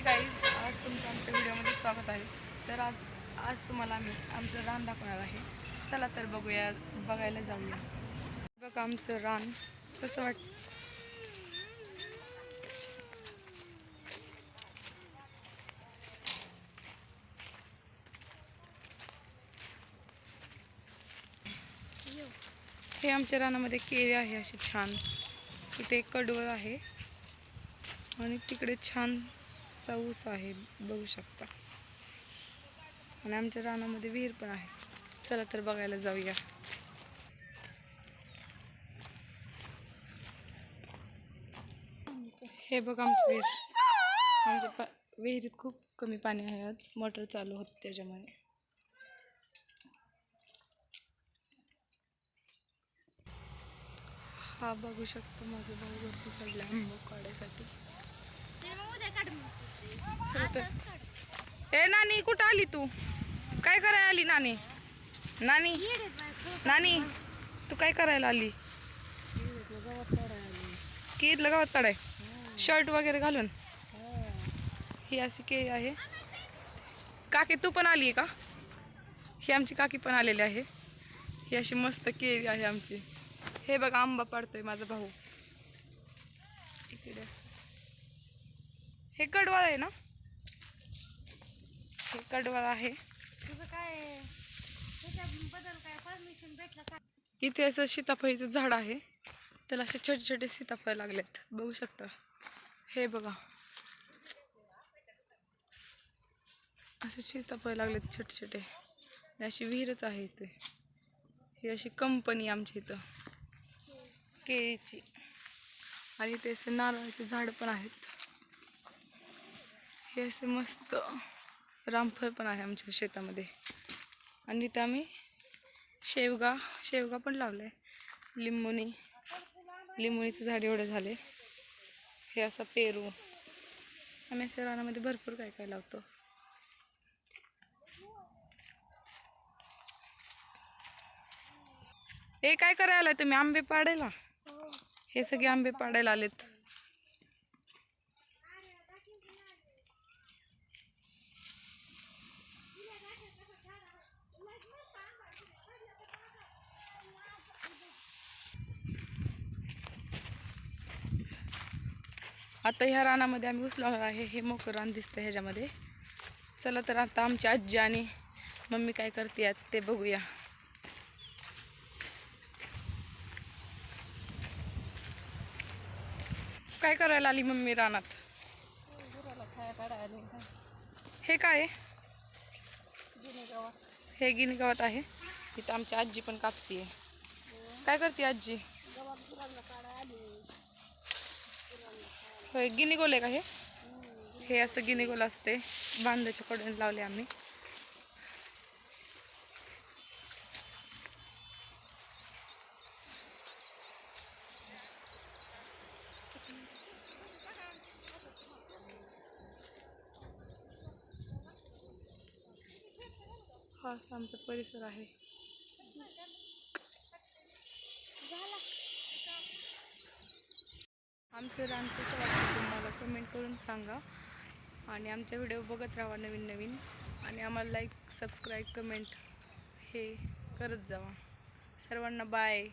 Guys, आज तुमचं आमच्या व्हिडिओमध्ये स्वागत आहे. तर आज तुम्हाला आम्ही आमचं रान दाखवणार आहे. चला तर बघायला जाऊया. बघा आमचं रान कसं वाटतं. हे आमच्या रानामध्ये केळी आहे अशी छान. इथे एक कडवळ आहे आणि तिकडे छान ऊस आहे, बघू शकता. आणि आमच्या रानामध्ये विहीर पण आहे. चला तर बघायला जाऊया. हे बघा आमची विहीर. आमच्या विहिरीत खूप कमी पाणी आहे. आज मोटर चालू होते त्याच्यामुळे. हा बघू शकतो माझा भाऊ वरती चढला आंबा काढायसाठी. ए नानी, कुठं आली तू? काय करायला आली नानी? नानी नानी तू काय करायला आली? इथलं गवत काढाय, शर्ट वगैरे घालून. ही अशी केळी आहे. काकी तू पण आली आहे का? ही आमची काकी पण आलेली आहे. ही अशी मस्त केळी आहे आमची. हे बघा आंबा पाडतोय माझा भाऊ इकडे. हे कडवळ आहे ना? हे कडवळ आहे. इथे असं सीताफळीचं झाड आहे. त्याला असे छोटे छोटे सीताफळ लागलेत, बघू शकता. हे बघा असे सीताफळ लागलेत छोटे छोटे. अशी विहीरच आहे इथे. ही अशी कंपनी आमची इथं केळीची. आणि इथे असे नारळाचे झाड पण आहेत. हे असे मस्त रामफळ पण आहे आमच्या शेतामध्ये. आणि इथं आम्ही शेवगा पण लावले. लिंबुनीचं झाड एवढे झाले. हे असं पेरू. आम्ही अशा रानामध्ये भरपूर काय काय लावतो. हे काय करायला आलाय तुम्ही? आंबे पाडायला? हे सगळे आंबे पाडायला आलेत. आता ह्या रानामध्ये आम्ही ऊस लावणार आहे. हे मोकळं रान दिसतं ह्याच्यामध्ये. चला तर आता आमची आजी आणि मम्मी काय करते ते बघूया. काय करायला आली मम्मी रानात? हे काय? हे गिनी गवत आहे. इथं आमची आजी पण कापतीये. काय करते आजी? होय, गिनी गोल आहे का हे? हे असं गिनी गोल असते. बांधाच्या कडेने लावले आम्ही. हा असा आमचा परिसर आहे. आमचं रान कसं वाटतं तुम्हाला कमेंट करून सांगा. आणि आमच्या व्हिडिओ बघत राहा नवीन नवीन. आणि आम्हाला लाईक, सबस्क्राईब, कमेंट हे करत जावा. सर्वांना बाय.